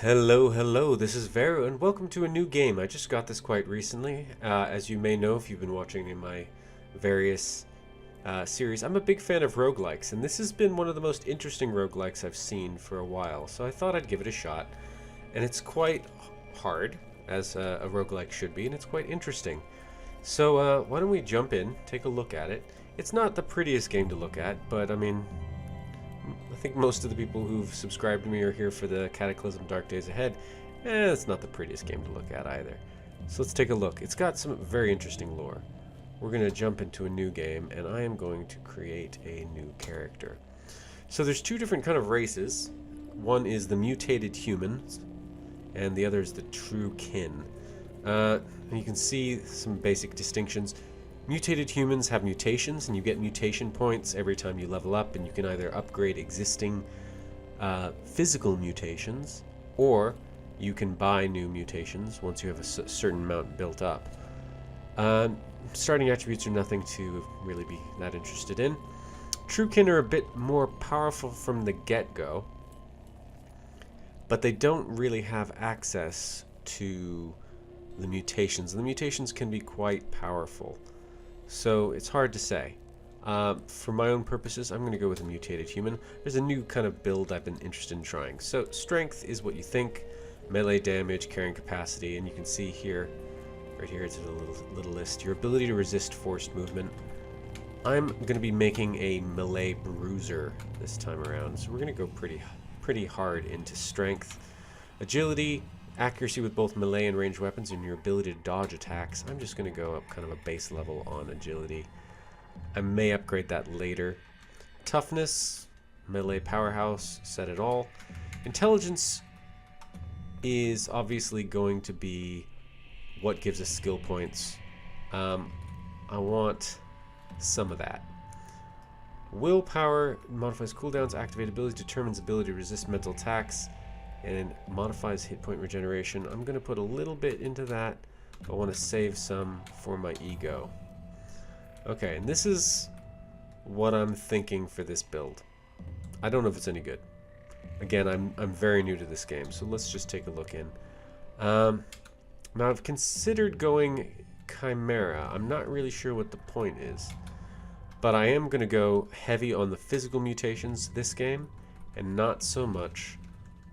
Hello, this is Veru, and welcome to a new game. I just got this quite recently. As you may know if you've been watching in my various series, I'm a big fan of roguelikes, and this has been one of the most interesting roguelikes I've seen for a while, so I thought I'd give it a shot. And it's quite hard, as a roguelike should be, and it's quite interesting. So why don't we jump in, take a look at it. It's not the prettiest game to look at, but I mean, I think most of the people who've subscribed to me are here for the Cataclysm Dark Days Ahead. It's not the prettiest game to look at either. So let's take a look. It's got some very interesting lore. We're going to jump into a new game, and I am going to create a new character. So there's two different kind of races. One is the mutated humans, and the other is the true kin. And you can see some basic distinctions. Mutated humans have mutations, and you get mutation points every time you level up, and you can either upgrade existing physical mutations, or you can buy new mutations once you have a certain amount built up. Starting attributes are nothing to really be that interested in. Truekin are a bit more powerful from the get-go, but they don't really have access to the mutations. The mutations can be quite powerful. So it's hard to say. For my own purposes, I'm going to go with a mutated human. There's a new kind of build I've been interested in trying. So strength is what you think, melee damage, carrying capacity, and you can see here, right here, it's a little list. Your ability to resist forced movement. I'm going to be making a melee bruiser this time around, so we're going to go pretty hard into strength. Agility, accuracy with both melee and ranged weapons, and your ability to dodge attacks. I'm just going to go up kind of a base level on agility. I may upgrade that later. Toughness, melee powerhouse, set it all. Intelligence is obviously going to be what gives us skill points. I want some of that. Willpower modifies cooldowns, activate abilities, determines ability to resist mental attacks, and modifies hit point regeneration. I'm going to put a little bit into that. I want to save some for my ego. Okay, and this is what I'm thinking for this build. I don't know if it's any good. Again, I'm very new to this game, so let's just take a look in. Now I've considered going Chimera. I'm not really sure what the point is, but I am going to go heavy on the physical mutations this game, and not so much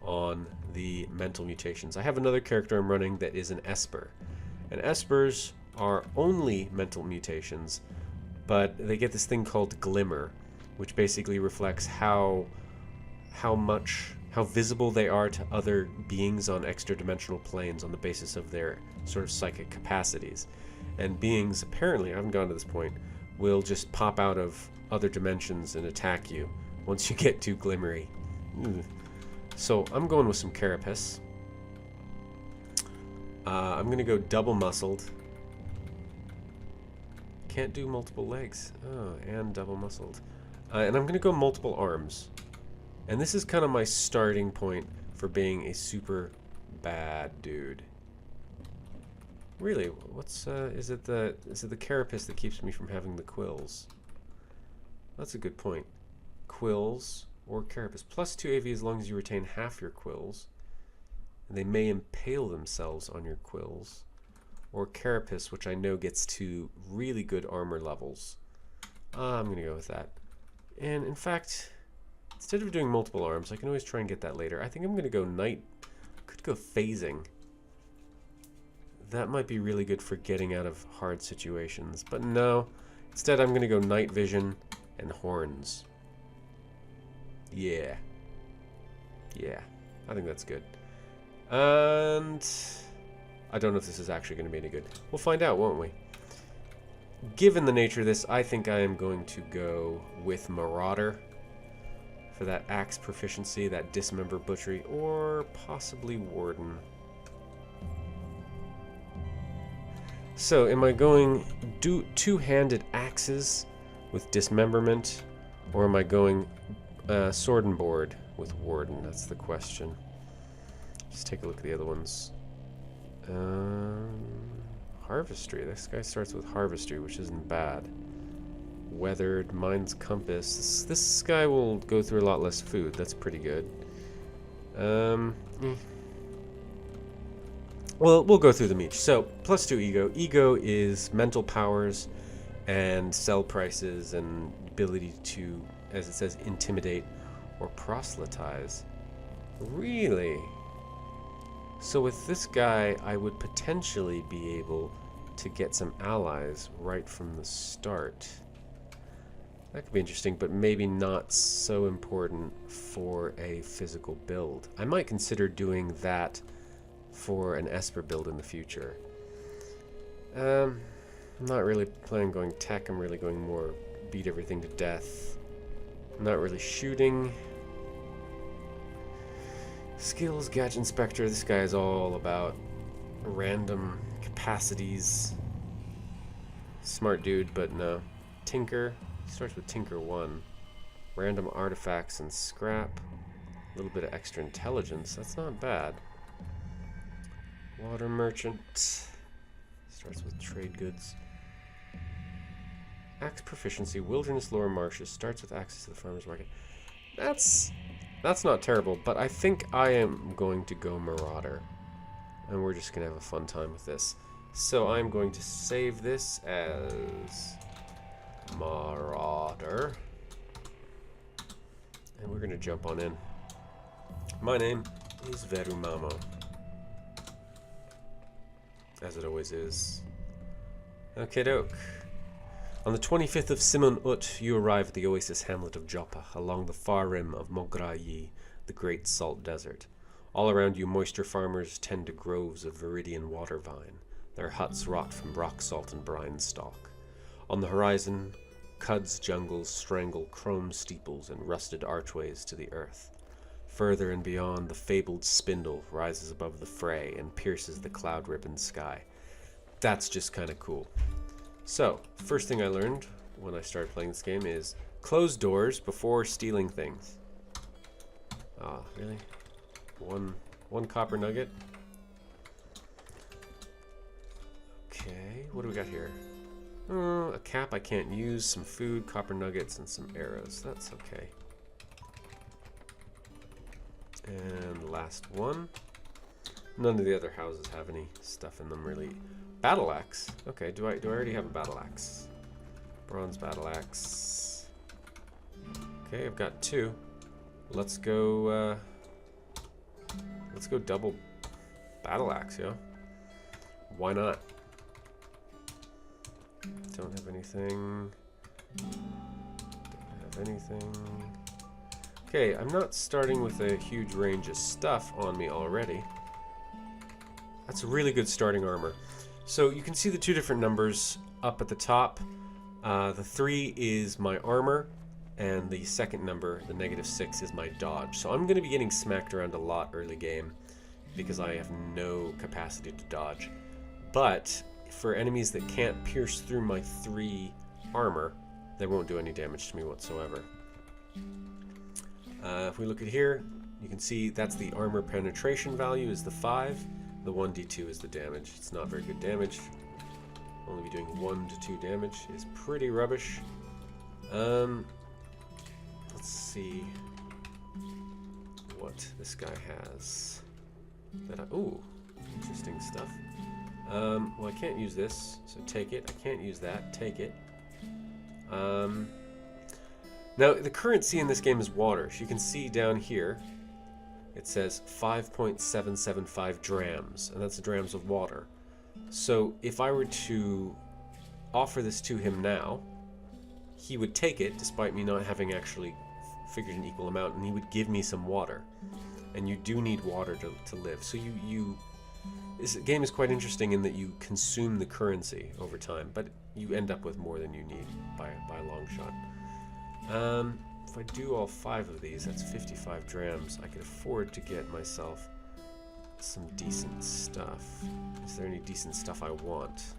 on the mental mutations. I have another character I'm running that is an Esper. And Espers are only mental mutations, but they get this thing called Glimmer, which basically reflects how visible they are to other beings on extra-dimensional planes on the basis of their sort of psychic capacities. And beings, apparently, I haven't gone to this point, will just pop out of other dimensions and attack you once you get too glimmery. So I'm going with some carapace. I'm going to go double muscled. Can't do multiple legs. Oh, and double muscled. And I'm going to go multiple arms. And this is kind of my starting point for being a super bad dude. Really, what's is it the carapace that keeps me from having the quills? That's a good point. Quills or carapace. Plus 2 AV as long as you retain half your quills. They may impale themselves on your quills. Or carapace, which I know gets to really good armor levels. I'm going to go with that. And in fact, instead of doing multiple arms, I can always try and get that later. I think I'm going to go night. Could go phasing. That might be really good for getting out of hard situations. But no. Instead, I'm going to go night vision and horns. Yeah. I think that's good. And I don't know if this is actually going to be any good. We'll find out, won't we? Given the nature of this, I think I am going to go with Marauder for that axe proficiency, that dismember butchery, or possibly Warden. So, am I going two-handed axes with dismemberment, or am I going sword and board with Warden? That's the question. Just take a look at the other ones. Harvestry. This guy starts with Harvestry, which isn't bad. Weathered, Mind's Compass. This guy will go through a lot less food. That's pretty good. Well, we'll go through them each. So, +2 ego. Ego is mental powers and sell prices and ability to, as it says, intimidate or proselytize. Really? So with this guy, I would potentially be able to get some allies right from the start. That could be interesting, but maybe not so important for a physical build. I might consider doing that for an Esper build in the future. I'm not really planning on going tech. I'm really going more beat everything to death. I'm not really shooting. Skills, Gadget Inspector. This guy is all about random capacities. Smart dude, but no. Tinker. He starts with Tinker 1. Random artifacts and scrap. A little bit of extra intelligence. That's not bad. Water Merchant. Starts with trade goods. Axe proficiency, wilderness lower marshes. Starts with access to the farmer's market. That's not terrible, but I think I am going to go Marauder. And we're just going to have a fun time with this. So I'm going to save this as Marauder. And we're going to jump on in. My name is Veru Mamo. As it always is. Okay, doke. On the 25th of Simon Ut, you arrive at the oasis hamlet of Joppa, along the far rim of Mograyi, the great salt desert. All around you, moisture farmers tend to groves of viridian water vine. Their huts rot from rock salt and brine stalk. On the horizon, Qud's jungles strangle chrome steeples and rusted archways to the earth. Further and beyond, the fabled spindle rises above the fray and pierces the cloud-ribboned sky. That's just kind of cool. So, first thing I learned when I started playing this game is close doors before stealing things. Ah, really? One copper nugget? Okay, what do we got here? A cap I can't use, some food, copper nuggets, and some arrows. That's okay. And last one. None of the other houses have any stuff in them, really. Battle axe. Okay, do I already have a battle axe? Bronze battle axe. Okay, I've got 2. Let's go double battle axe, yo. Why not? Don't have anything. Don't have anything. Okay, I'm not starting with a huge range of stuff on me already. That's a really good starting armor. So you can see the 2 different numbers up at the top. The 3 is my armor, and the second number, the -6, is my dodge. So I'm going to be getting smacked around a lot early game because I have no capacity to dodge. But for enemies that can't pierce through my 3 armor, they won't do any damage to me whatsoever. If we look at here, you can see that's the armor penetration value is the 5. The 1d2 is the damage. It's not very good damage. Only be doing 1 to 2 damage is pretty rubbish. Let's see what this guy has. Ooh, interesting stuff. Well, I can't use this, so take it. I can't use that. Take it. Now, the currency in this game is water. So you can see down here, it says 5.775 drams, and that's the drams of water. So if I were to offer this to him now, he would take it, despite me not having actually figured an equal amount, and he would give me some water. And you do need water to live. So this game is quite interesting in that you consume the currency over time, but you end up with more than you need by a long shot. If I do all 5 of these, that's 55 drams. I could afford to get myself some decent stuff. Is there any decent stuff I want?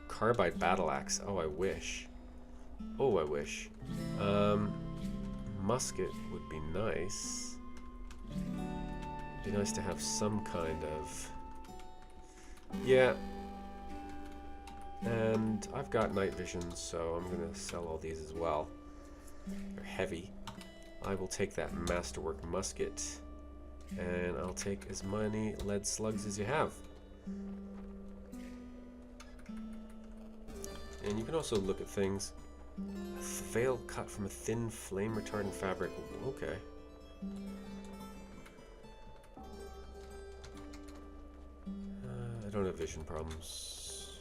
Carbide battle axe. Oh, I wish. Oh, I wish. Musket would be nice. It'd be nice to have some kind of... Yeah. And I've got night vision, so I'm going to sell all these as well. They're heavy. I will take that masterwork musket And I'll take as many lead slugs as you have. And you can also look at things. A veil cut from a thin flame retardant fabric. Okay. I don't have vision problems.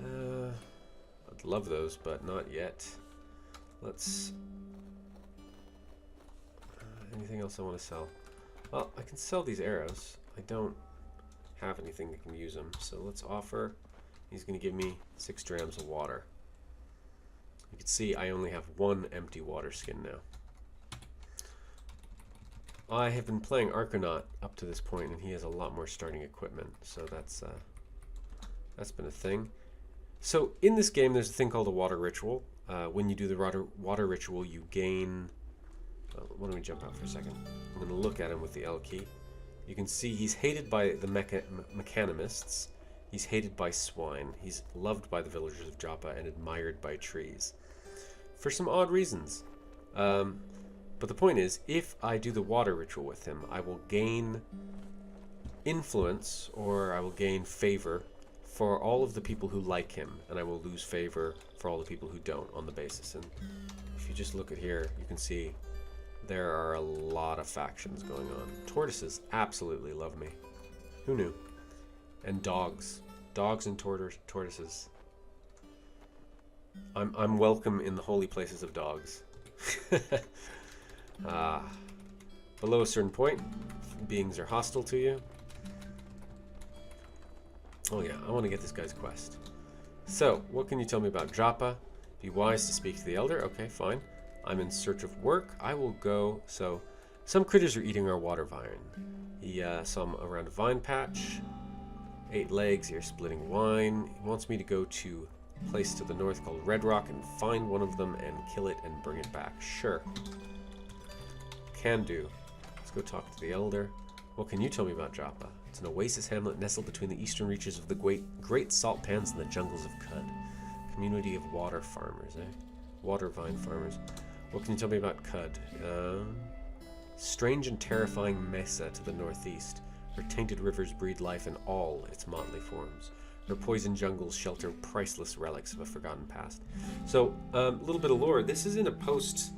I'd love those, but not yet. Let's... anything else I want to sell? Well, I can sell these arrows. I don't have anything that can use them, so let's offer... He's going to give me 6 drams of water. You can see I only have 1 empty water skin now. I have been playing Arconaut up to this point, and he has a lot more starting equipment, so that's been a thing. So in this game, there's a thing called a water ritual. When you do the water ritual, you gain... Well, why don't we jump out for a second? I'm going to look at him with the L key. You can see he's hated by the mechanimists. He's hated by swine. He's loved by the villagers of Joppa and admired by trees. For some odd reasons. But the point is, if I do the water ritual with him, I will gain influence, or I will gain favor for all of the people who like him, and I will lose favor for all the people who don't on the basis. And if you just look at here, you can see there are a lot of factions going on. Tortoises absolutely love me. Who knew? And dogs. Dogs and tortoises. I'm welcome in the holy places of dogs. Below a certain point, beings are hostile to you. Oh yeah, I want to get this guy's quest. So, what can you tell me about Joppa? Be wise to speak to the elder. Okay, fine. I'm in search of work. I will go. So, some critters are eating our water vine. He saw him around a vine patch. 8 legs, you're splitting wine. He wants me to go to a place to the north called Red Rock and find one of them and kill it and bring it back. Sure. Can do. Let's go talk to the elder. What can you tell me about Joppa? It's an oasis hamlet nestled between the eastern reaches of the great salt pans and the jungles of Qud. Community of water farmers, eh? Water vine farmers. What can you tell me about Qud? Strange and terrifying mesa to the northeast. Her tainted rivers breed life in all its motley forms. Her poison jungles shelter priceless relics of a forgotten past. So, a little bit of lore. This is in a post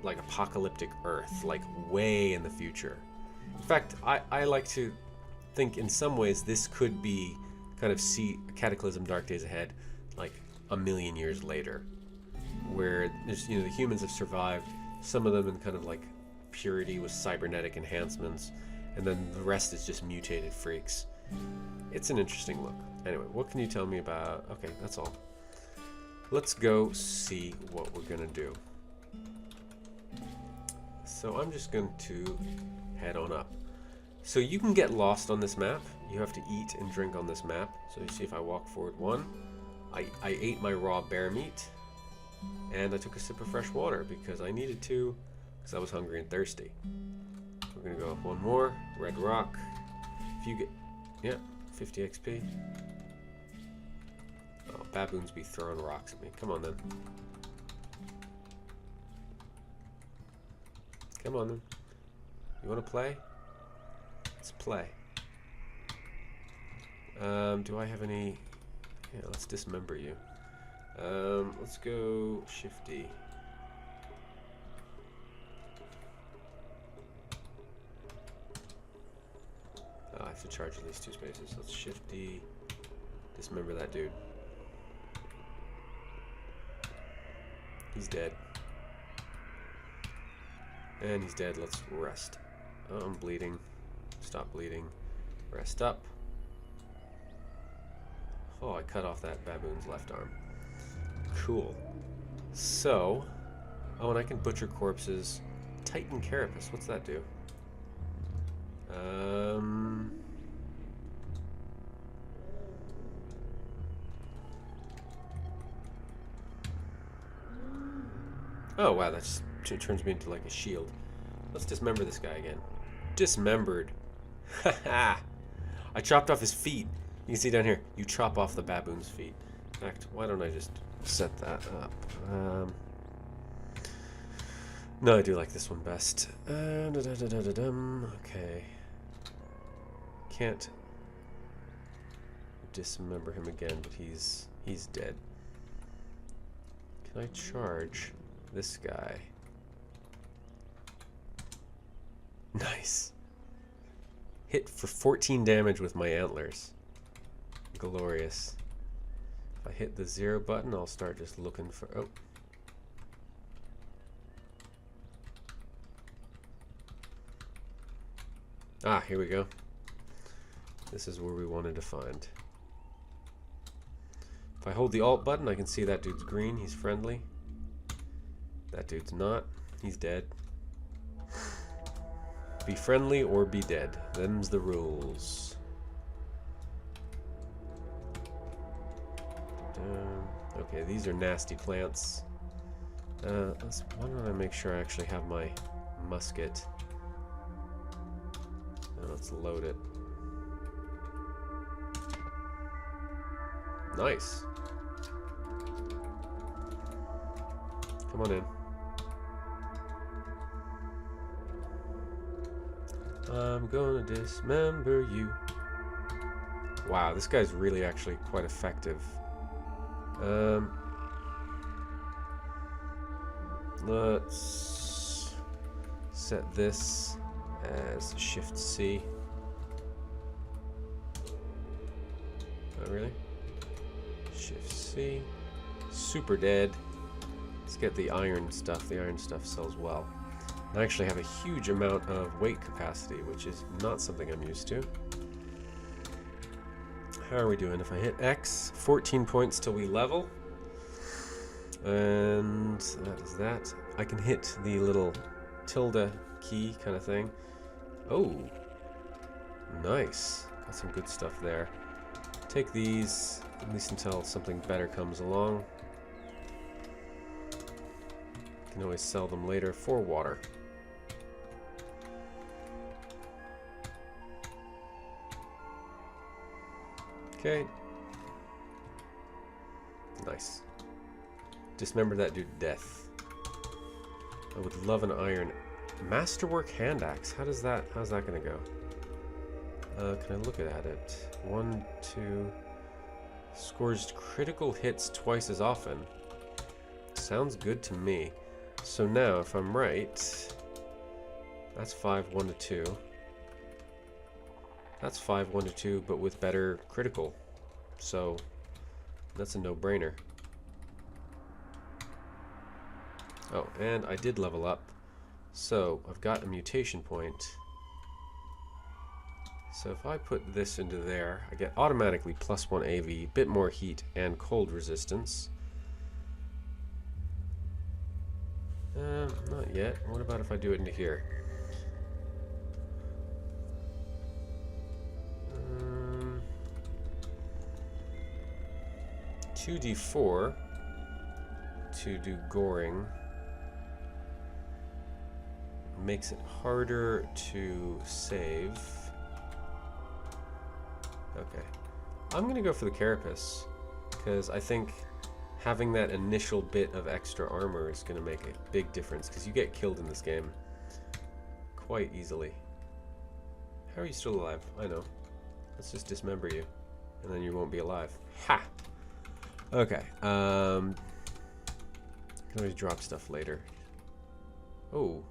like apocalyptic Earth, like way in the future. In fact, I like to think in some ways this could be kind of Cataclysm, Dark Days Ahead, like a million years later, where there's, the humans have survived, some of them in kind of like purity with cybernetic enhancements, and then the rest is just mutated freaks. It's an interesting look. Anyway, what can you tell me about... Okay, that's all. Let's go see what we're gonna do. So I'm just going to head on up. So you can get lost on this map. You have to eat and drink on this map. So you see if I walk forward 1, I ate my raw bear meat, and I took a sip of fresh water because I needed to, because I was hungry and thirsty. We're going to go up 1 more. Red Rock. If you get... Yeah, 50 XP. Oh, baboons be throwing rocks at me. Come on then. Come on then. You want to play? Let's play. Do I have any... Yeah, let's dismember you. Let's go Shifty. Oh, I have to charge at least 2 spaces. Let's Shifty. Dismember that dude. He's dead. And he's dead. Let's rest. Oh, I'm bleeding. Stop bleeding. Rest up. Oh, I cut off that baboon's left arm. Cool. So, oh, and I can butcher corpses. Titan carapace. What's that do? Oh wow, that just turns me into like a shield. Let's dismember this guy again. Dismembered. Haha. I chopped off his feet. You can see down here, you chop off the baboon's feet. In fact, why don't I just set that up? No, I do like this one best. Okay. Can't dismember him again, but he's dead. Can I charge this guy? Nice. Hit for 14 damage with my antlers. Glorious. If I hit the 0 button, I'll start just looking for... Oh. Ah, here we go. This is where we wanted to find. If I hold the Alt button, I can see that dude's green. He's friendly. That dude's not. He's dead. Be friendly or be dead. Them's the rules. Okay, these are nasty plants. Why don't I make sure I actually have my musket? Let's load it. Nice. Come on in. I'm gonna dismember you. Wow, this guy's really actually quite effective. Let's set this as Shift C. Oh, really? Shift C. Super dead. Let's get the iron stuff. The iron stuff sells well. I actually have a huge amount of weight capacity, which is not something I'm used to. How are we doing? If I hit X, 14 points till we level. And that is that. I can hit the little tilde key kind of thing. Oh, nice. Got some good stuff there. Take these, at least until something better comes along. Can always sell them later for water. Okay. Nice. Dismember that dude to death. I would love an iron masterwork hand axe. How's that gonna go? Can I look at it? 1, 2. Scores critical hits twice as often. Sounds good to me. So now, if I'm right, that's 5, 1 to 2. That's 5, 1 to 2, but with better critical. So that's a no-brainer. Oh, and I did level up. So I've got a mutation point. So if I put this into there, I get automatically +1 AV, bit more heat, and cold resistance. Not yet. What about if I do it into here? 2d4 to do goring. Makes it harder to save. Okay. I'm gonna go for the carapace, because I think having that initial bit of extra armor is gonna make a big difference, because you get killed in this game quite easily. How are you still alive? I know. Let's just dismember you, and then you won't be alive. Ha! Okay. Can always drop stuff later. Oh.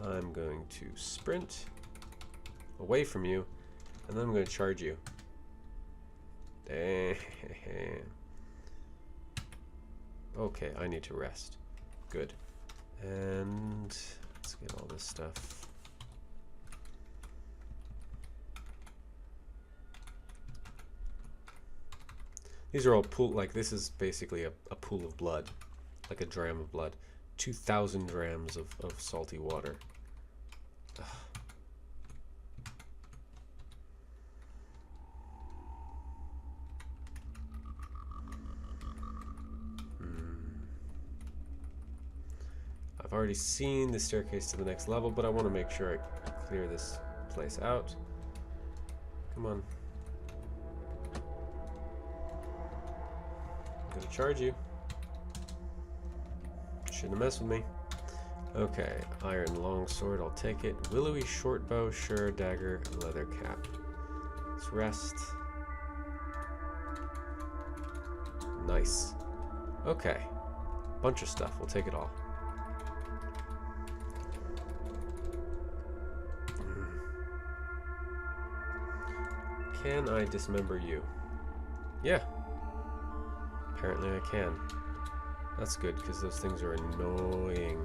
I'm going to sprint away from you, and then I'm going to charge you. Okay, I need to rest. Good. And let's get all this stuff. These are all pool, like this is basically a pool of blood, like a dram of blood. 2,000 drams of salty water. Ugh. I've already seen the staircase to the next level, but I want to make sure I clear this place out. Come on. I'm gonna charge you. Shouldn't have messed with me. Okay, iron longsword, I'll take it. Willowy short bow, sure, dagger, leather cap. Let's rest. Nice. Okay. Bunch of stuff, we'll take it all. Can I dismember you? Yeah. Apparently I can. That's good, because those things are annoying.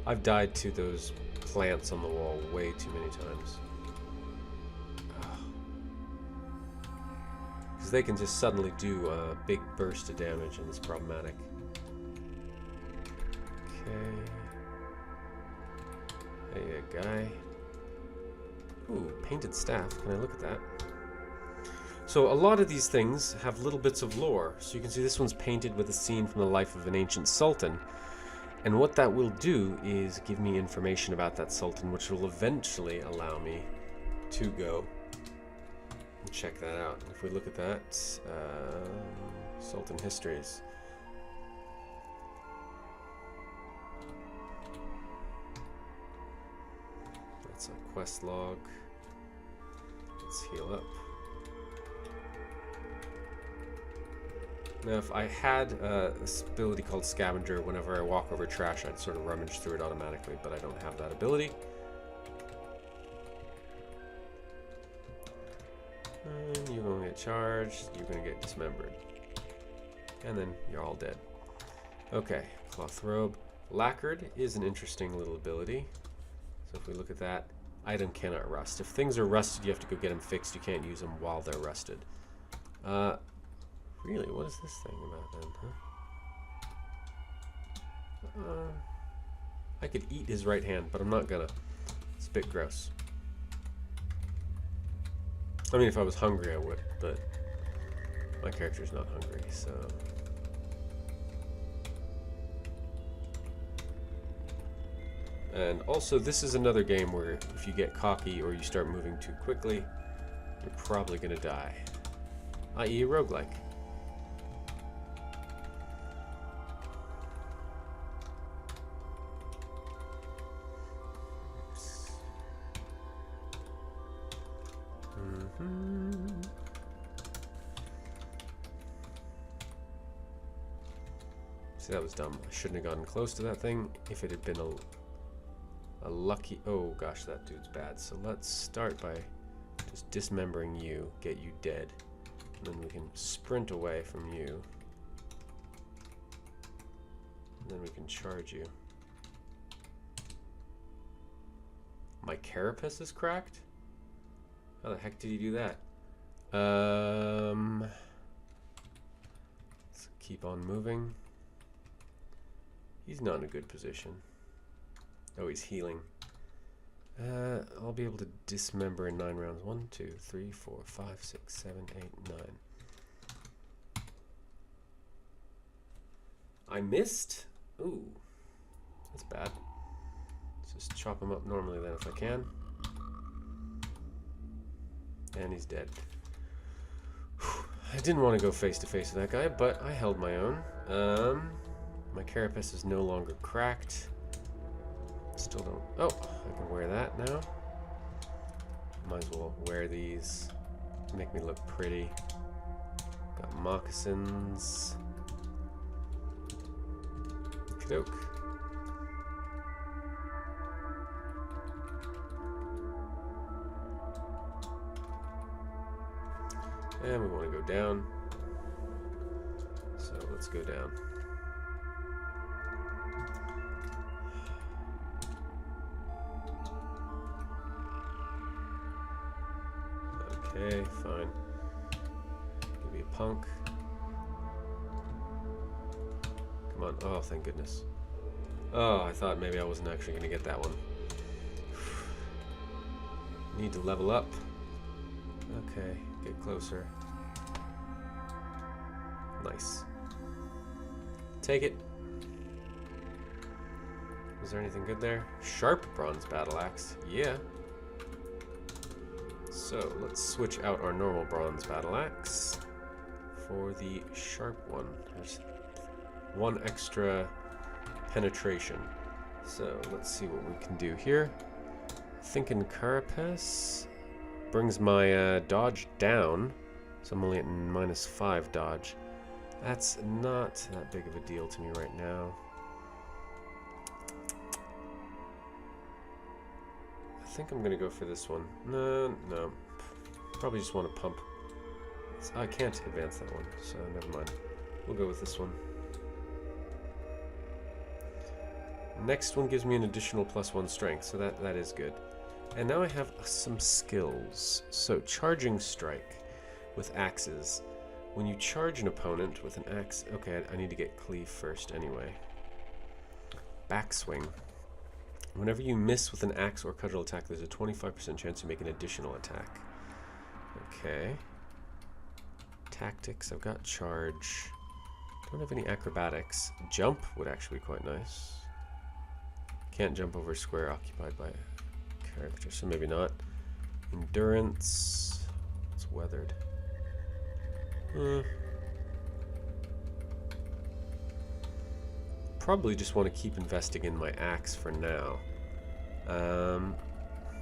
I've died to those plants on the wall way too many times. Because they can just suddenly do a big burst of damage, and it's problematic. Okay. Hey, guy. Ooh, painted staff. Can I look at that? So a lot of these things have little bits of lore. So you can see this one's painted with a scene from the life of an ancient sultan. And what that will do is give me information about that sultan, which will eventually allow me to go and check that out. If we look at that, Sultan Histories. That's a quest log. Let's heal up. Now, if I had this ability called Scavenger, whenever I walk over trash, I'd sort of rummage through it automatically, but I don't have that ability. And you're going to get charged, you're going to get dismembered. And then you're all dead. Okay, cloth robe. Lacquered is an interesting little ability. So if we look at that, item cannot rust. If things are rusted, you have to go get them fixed. You can't use them while they're rusted. Really, what is this thing about then, huh? I could eat his right hand, but I'm not gonna. It's a bit gross. I mean, if I was hungry, I would, but my character's not hungry, so... And also, this is another game where if you get cocky or you start moving too quickly, you're probably gonna die. I.e. roguelike. See, that was dumb. I shouldn't have gotten close to that thing. If it had been a lucky... Oh gosh, that dude's bad. So let's start by just dismembering you, get you dead. And then we can sprint away from you. And then we can charge you. My carapace is cracked? How the heck did he do that? Let's keep on moving. He's not in a good position. Oh, he's healing. I'll be able to dismember in 9 rounds. 1, 2, 3, 4, 5, 6, 7, 8, 9. I missed? Ooh. That's bad. Let's just chop him up normally then if I can. And he's dead. Whew. I didn't want to go face to face with that guy, but I held my own. My carapace is no longer cracked. Still don't... Oh, I can wear that now. Might as well wear these to make me look pretty. Got moccasins. Okey-doke. And we want to go down. So let's go down. Okay, fine. Give me a punk. Come on. Oh, thank goodness. Oh, I thought maybe I wasn't actually going to get that one. Need to level up. Okay, get closer. Nice. Take it. Was there anything good there? Sharp bronze battle axe. Yeah. So let's switch out our normal bronze battle axe for the sharp one. There's one extra penetration. So let's see what we can do here. Thinking Carapace brings my dodge down, so I'm only at -5 dodge. That's not that big of a deal to me right now. I think I'm gonna go for this one. No. Probably just want to pump. I can't advance that one, so never mind. We'll go with this one. Next one gives me an additional +1 strength, so that is good. And now I have some skills. So charging strike with axes. When you charge an opponent with an axe, okay, I need to get cleave first anyway. Backswing. Whenever you miss with an axe or cudgel attack, there's a 25% chance you make an additional attack. Okay. Tactics, I've got charge. Don't have any acrobatics. Jump would actually be quite nice. Can't jump over a square occupied by a character, so maybe not. Endurance. It's weathered. Probably just want to keep investing in my axe for now. In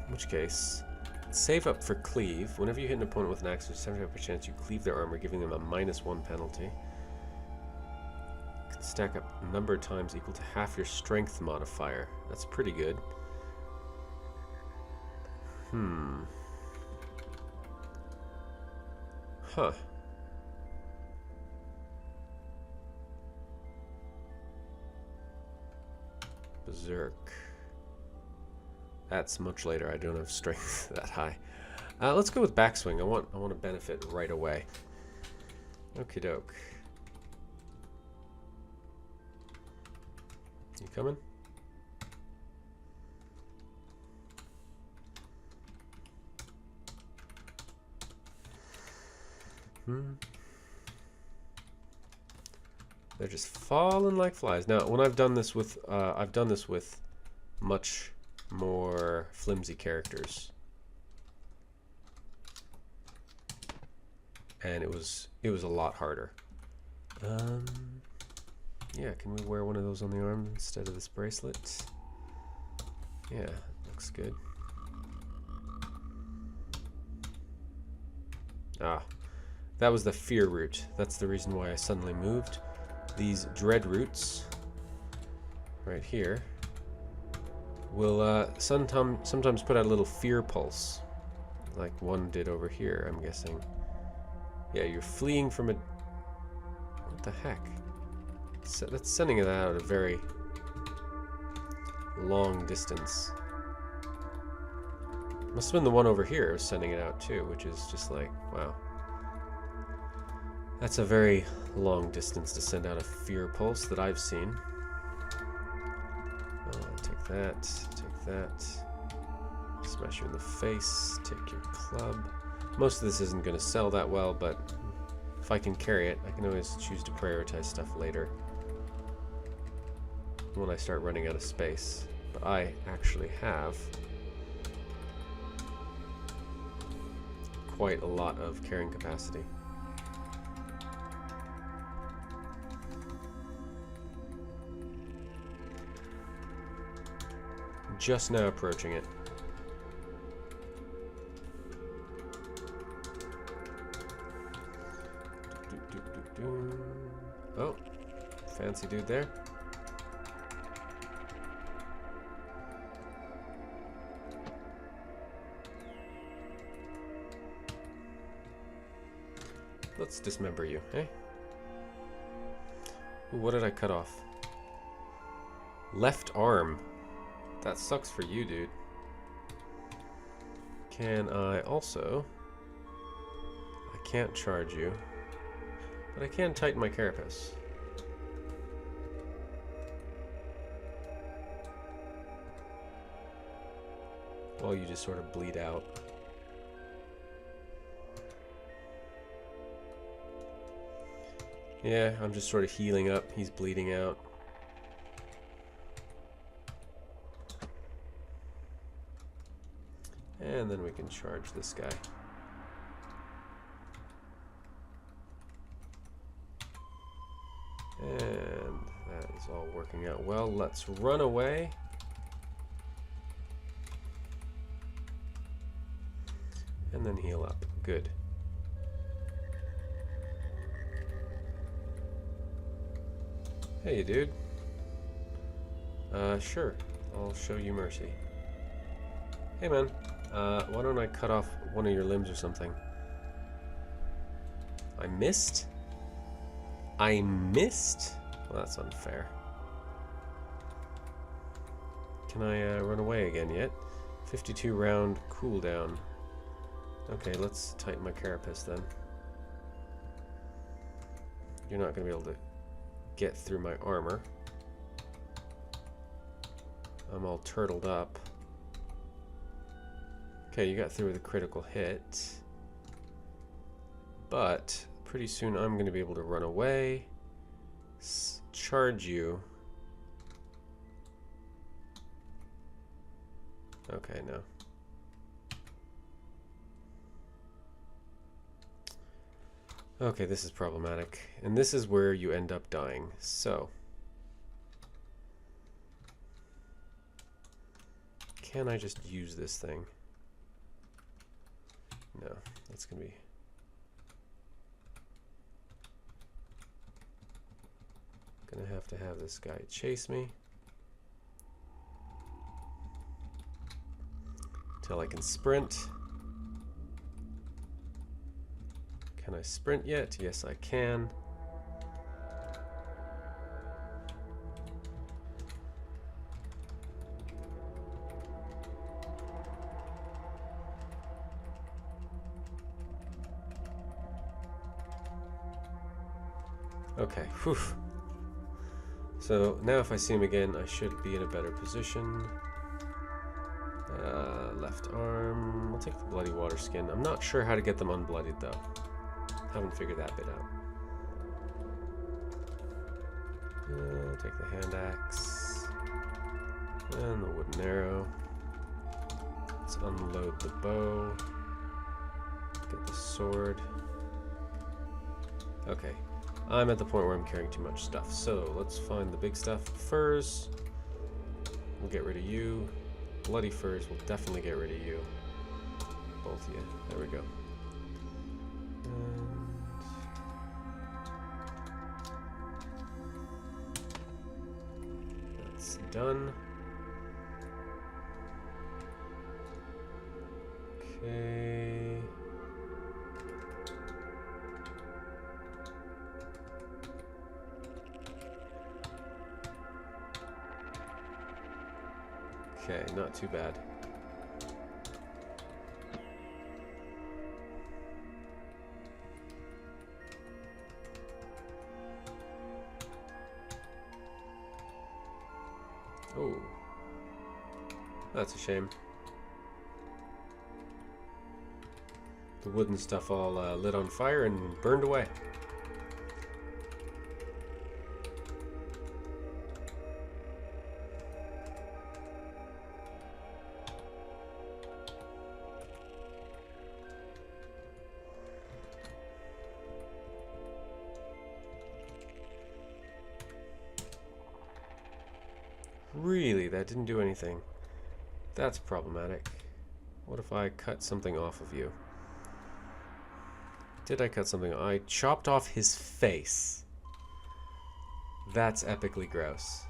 which case, save up for cleave. Whenever you hit an opponent with an axe, there's a 75% chance you cleave their armor, giving them a -1 penalty. You can stack up a number of times equal to half your strength modifier. That's pretty good. Huh. Berserk. That's much later. I don't have strength that high. Let's go with backswing. I want to benefit right away. Okie doke. You coming? They're just falling like flies. Now, when I've done this with much more flimsy characters, and it was a lot harder. Yeah, can we wear one of those on the arm instead of this bracelet? Yeah, looks good. Ah, that was the fear root. That's the reason why I suddenly moved. These dread roots right here will sometimes put out a little fear pulse, like one did over here, I'm guessing. Yeah, you're fleeing from a... What the heck? So that's sending it out at a very long distance. Must have been the one over here sending it out too, which is just like, wow. That's a very long distance to send out a fear pulse that I've seen. Take that, take that. Smash you in the face, take your club. Most of this isn't going to sell that well, but if I can carry it, I can always choose to prioritize stuff later when I start running out of space. But I actually have quite a lot of carrying capacity. Just now approaching it. Oh, fancy dude there. Let's dismember you, eh? Ooh, what did I cut off? Left arm. That sucks for you, dude. Can I also... I can't charge you, but I can tighten my carapace. While you just sort of bleed out. Yeah, I'm just sort of healing up. He's bleeding out. And then we can charge this guy. And that is all working out well. Let's run away. And then heal up. Good. Hey, dude. Sure. I'll show you mercy. Hey, man. Why don't I cut off one of your limbs or something? I missed? I missed? Well, that's unfair. Can I run away again yet? 52 round cooldown. Okay, let's tighten my carapace then. You're not going to be able to get through my armor. I'm all turtled up. Okay, you got through with a critical hit. But pretty soon I'm going to be able to run away, charge you. Okay, no. Okay, this is problematic. And this is where you end up dying. So, can I just use this thing? No, that's going to be... Gonna have to have this guy chase me till I can sprint. Can I sprint yet? Yes, I can. Okay, whew. So now if I see him again, I should be in a better position. Left arm. I'll take the bloody water skin. I'm not sure how to get them unbloodied though. Haven't figured that bit out. Take the hand axe. And the wooden arrow. Let's unload the bow. Get the sword. Okay. I'm at the point where I'm carrying too much stuff. So let's find the big stuff. Furs. We'll get rid of you. Bloody furs will definitely get rid of you. Both of you. There we go. And that's done. Okay. Okay, not too bad. Oh, that's a shame. The wooden stuff all lit on fire and burned away. Really? That didn't do anything. That's problematic. What if I cut something off of you? Did I cut something? I chopped off his face. That's epically gross.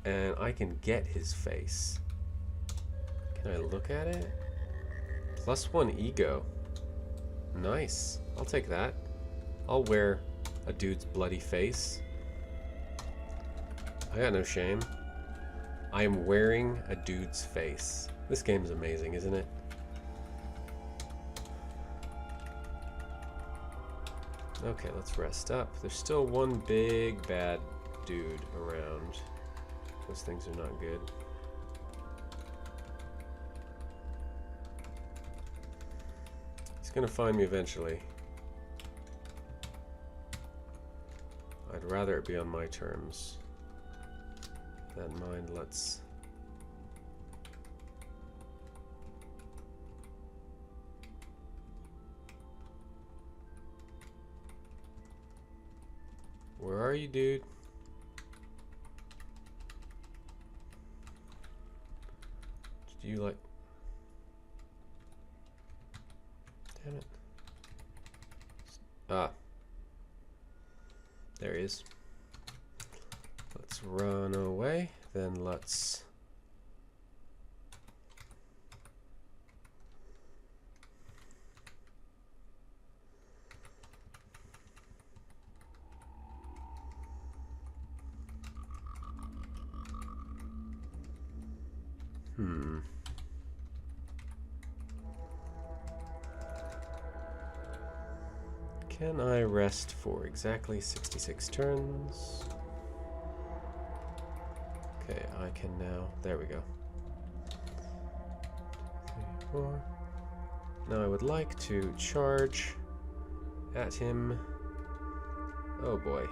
And I can get his face. Can I look at it? +1 ego. Nice. I'll take that. I'll wear a dude's bloody face. I got no shame. I am wearing a dude's face. This game's amazing, isn't it? Okay, let's rest up. There's still one big bad dude around. Those things are not good. He's gonna find me eventually. I'd rather it be on my terms. that in mind, let's... Where are you, dude? Do you like... Damn it. Ah. There he is. Let's run away. Then let's... Can I rest for exactly 66 turns? Okay, I can now... There we go. 3, 4. Now I would like to charge at him. Oh boy.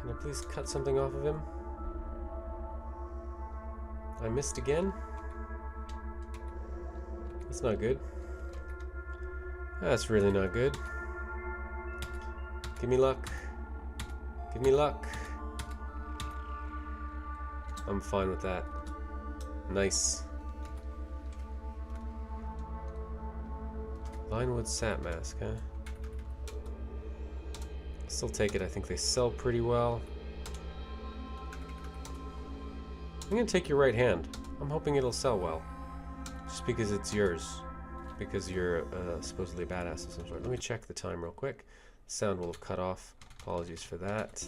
Can I please cut something off of him? I missed again? That's not good. That's really not good. Give me luck. Give me luck. I'm fine with that. Nice. Vinewood sap mask, huh? Still take it. I think they sell pretty well. I'm gonna take your right hand. I'm hoping it'll sell well. Just because it's yours. Because you're supposedly a badass of some sort. Let me check the time real quick. Sound will have cut off. Apologies for that.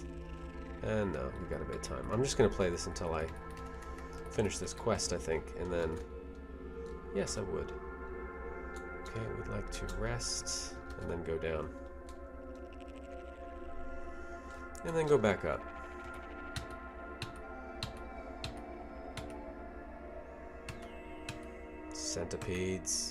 And no, we got a bit of time. I'm just going to play this until I finish this quest, I think. And then... Yes, I would. Okay, we'd like to rest. And then go down. And then go back up. Centipedes.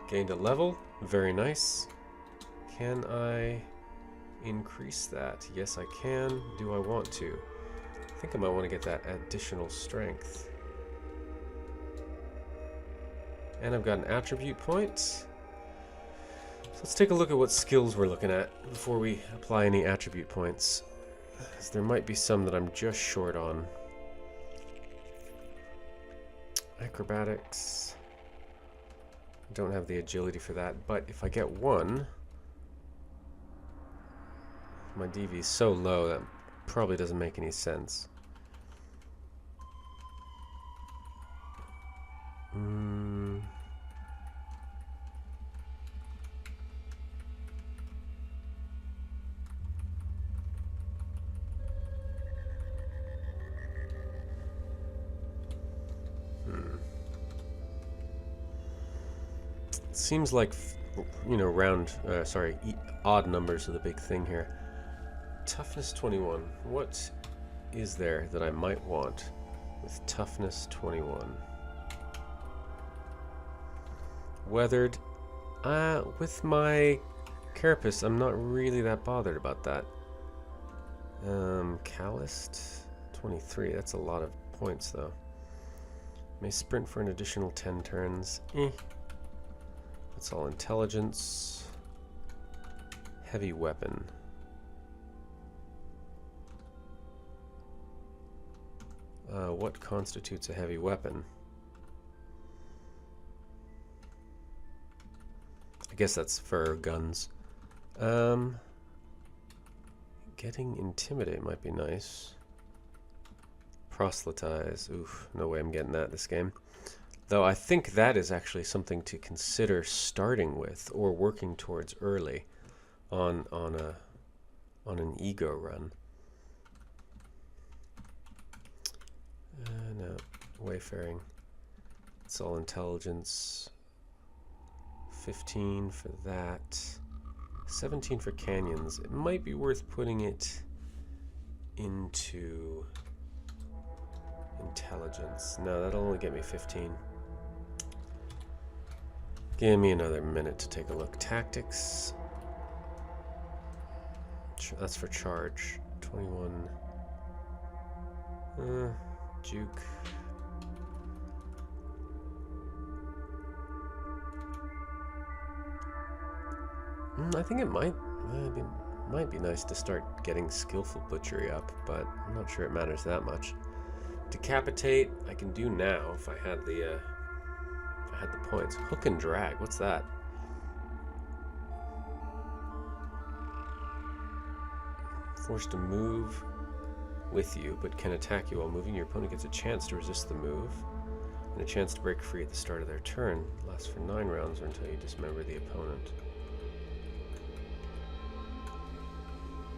Gained a level. Very nice. Can I increase that? Yes, I can. Do I want to? I think I might want to get that additional strength. And I've got an attribute point. So let's take a look at what skills we're looking at before we apply any attribute points. 'Cause there might be some that I'm just short on. Acrobatics. I don't have the agility for that, but if I get one, my DV is so low that probably doesn't make any sense. Seems like, you know, odd numbers are the big thing here. Toughness 21. What is there that I might want with toughness 21? Weathered. With my carapace, I'm not really that bothered about that. Calloused 23. That's a lot of points, though. May sprint for an additional 10 turns. That's all intelligence. Heavy weapon. What constitutes a heavy weapon? I guess that's for guns. Getting intimidate might be nice. Proselytize. Oof, no way I'm getting that this game. Though I think that is actually something to consider starting with or working towards early on an ego run. No, wayfaring. It's all intelligence. 15 for that. 17 for canyons. It might be worth putting it into intelligence. No, that'll only get me 15. Give me another minute to take a look. Tactics. That's for charge. 21. Juke. I think it might be nice to start getting skillful butchery up, but I'm not sure it matters that much. Decapitate, I can do now if I had the points. Hook and drag, what's that? Forced to move with you, but can attack you while moving. Your opponent gets a chance to resist the move, and a chance to break free at the start of their turn. Lasts for 9 rounds or until you dismember the opponent.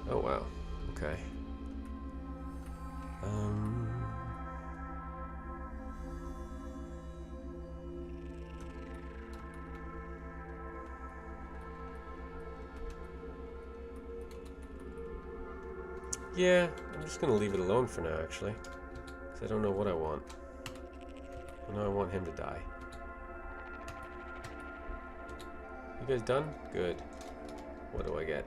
Oh wow, okay. Yeah, I'm just gonna leave it alone for now, actually, because I don't know what I want. I know I want him to die. You guys done? Good. What do I get?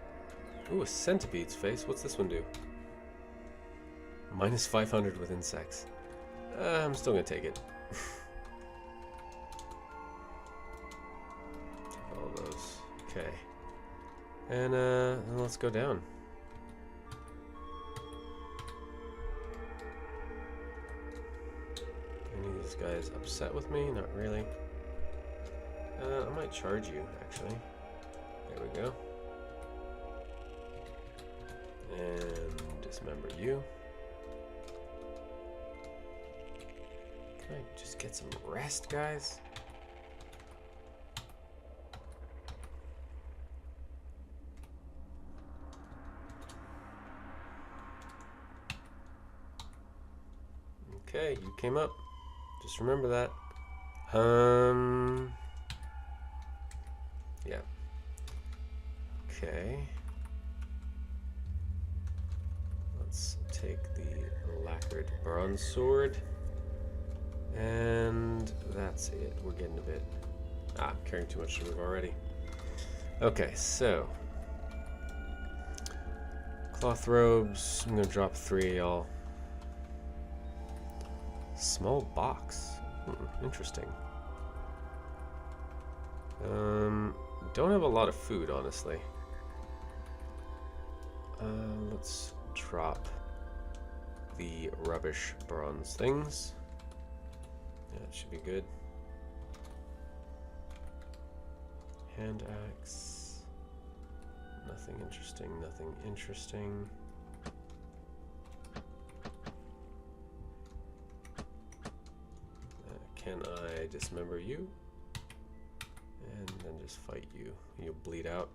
Ooh, a centipede's face. What's this one do? Minus 500 with insects. I'm still gonna take it. Take all those. Okay. And let's go down. Any of these guys upset with me? Not really. I might charge you, actually. There we go. And dismember you. Can I just get some rest, guys? Okay, you came up. Just remember that. Yeah. Okay. Let's take the lacquered bronze sword. And that's it. We're getting a bit... I'm carrying too much to move already. Okay, so... Cloth robes. I'm going to drop 3 of y'all. Small box. Interesting. Don't have a lot of food, honestly. Let's drop the rubbish bronze things. Yeah, it should be good. Hand axe. Nothing interesting, nothing interesting. Can I dismember you? And then just fight you. You'll bleed out.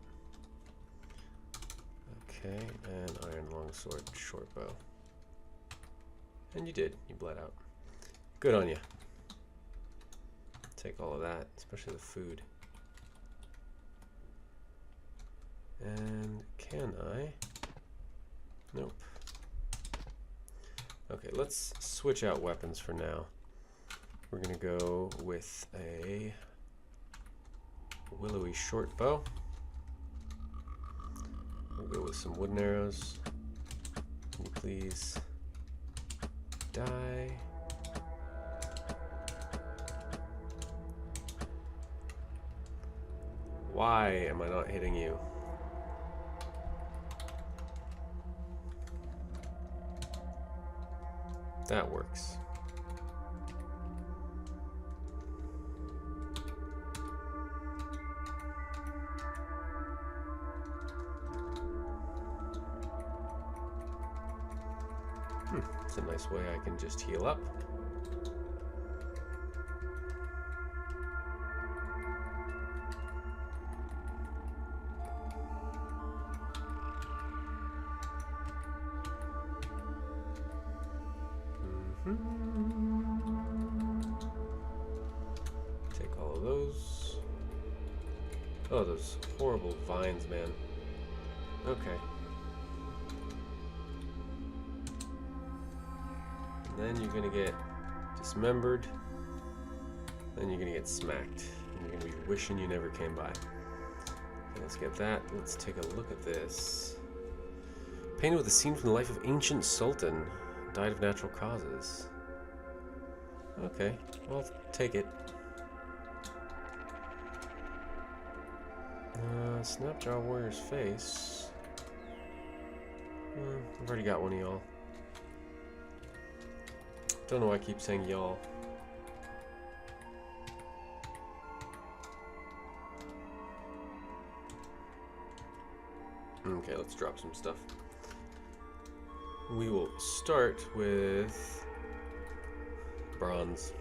Okay, and iron longsword, short bow. And you did. You bled out. Good on you. Take all of that, especially the food. And can I? Nope. Okay, let's switch out weapons for now. We're gonna go with a willowy short bow. We'll go with some wooden arrows. Can you please die? Why am I not hitting you? That works. It's a nice way I can just heal up. Take all of those. Oh, those horrible vines, man. Okay. And then you're gonna get dismembered. Then you're gonna get smacked. You're gonna be wishing you never came by. Okay, let's get that. Let's take a look at this. Painted with a scene from the life of ancient sultan. Died of natural causes. Okay, well, I'll take it. Snapjaw warrior's face. I've already got one of y'all. Don't know why I keep saying y'all. Okay, let's drop some stuff. We will start with bronze.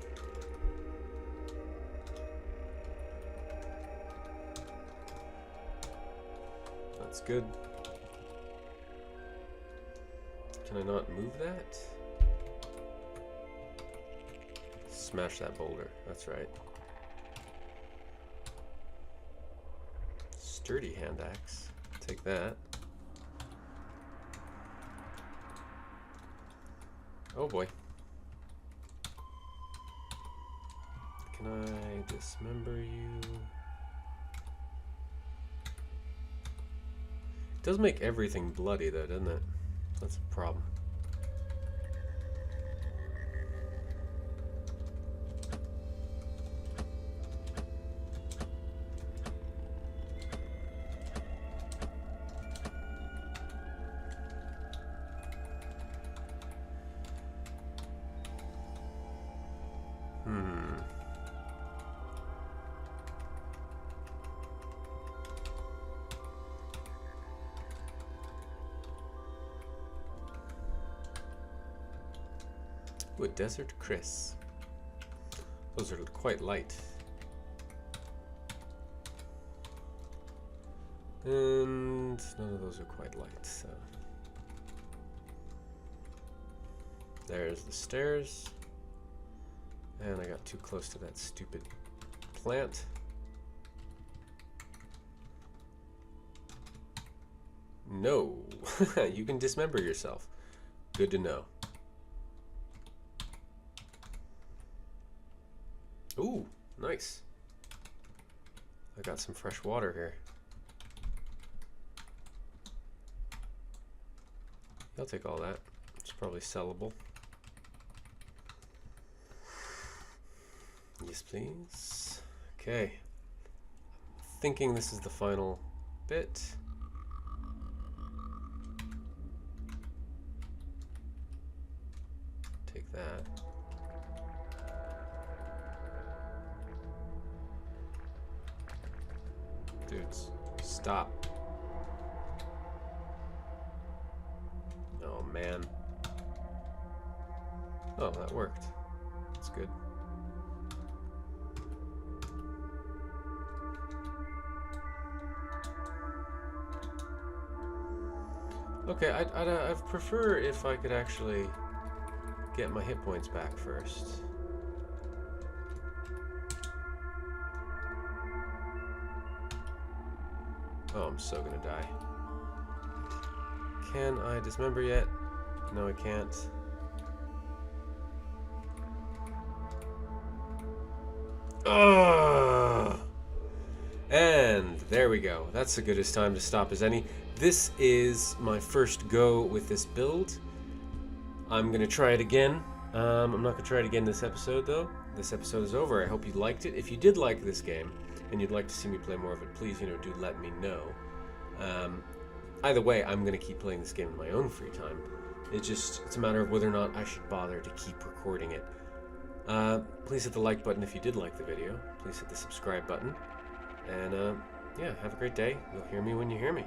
That's good. Can I not move that? Smash that boulder. That's right. Sturdy hand axe. Take that. Oh boy. Can I dismember you? It does make everything bloody though, doesn't it? That's a problem. Ooh, a desert Chris. Those are quite light. And none of those are quite light, so. There's the stairs. And I got too close to that stupid plant. No, you can dismember yourself. Good to know. Ooh, nice. I got some fresh water here. I'll take all that. It's probably sellable. Yes, please. Okay. Thinking this is the final bit. Take that. Dudes, stop. Oh man. Oh, that worked. That's good. Okay, I'd prefer if I could actually get my hit points back first. Oh, I'm so gonna die. Can I dismember yet? No, I can't. Ugh! And there we go. That's the goodest time to stop as any. This is my first go with this build. I'm gonna try it again. I'm not gonna try it again this episode though. This episode is over. I hope you liked it. If you did like this game and you'd like to see me play more of it, please, do let me know. Either way, I'm gonna keep playing this game in my own free time. It's a matter of whether or not I should bother to keep recording it. Please hit the like button if you did like the video. Please hit the subscribe button. And yeah, have a great day. You'll hear me when you hear me.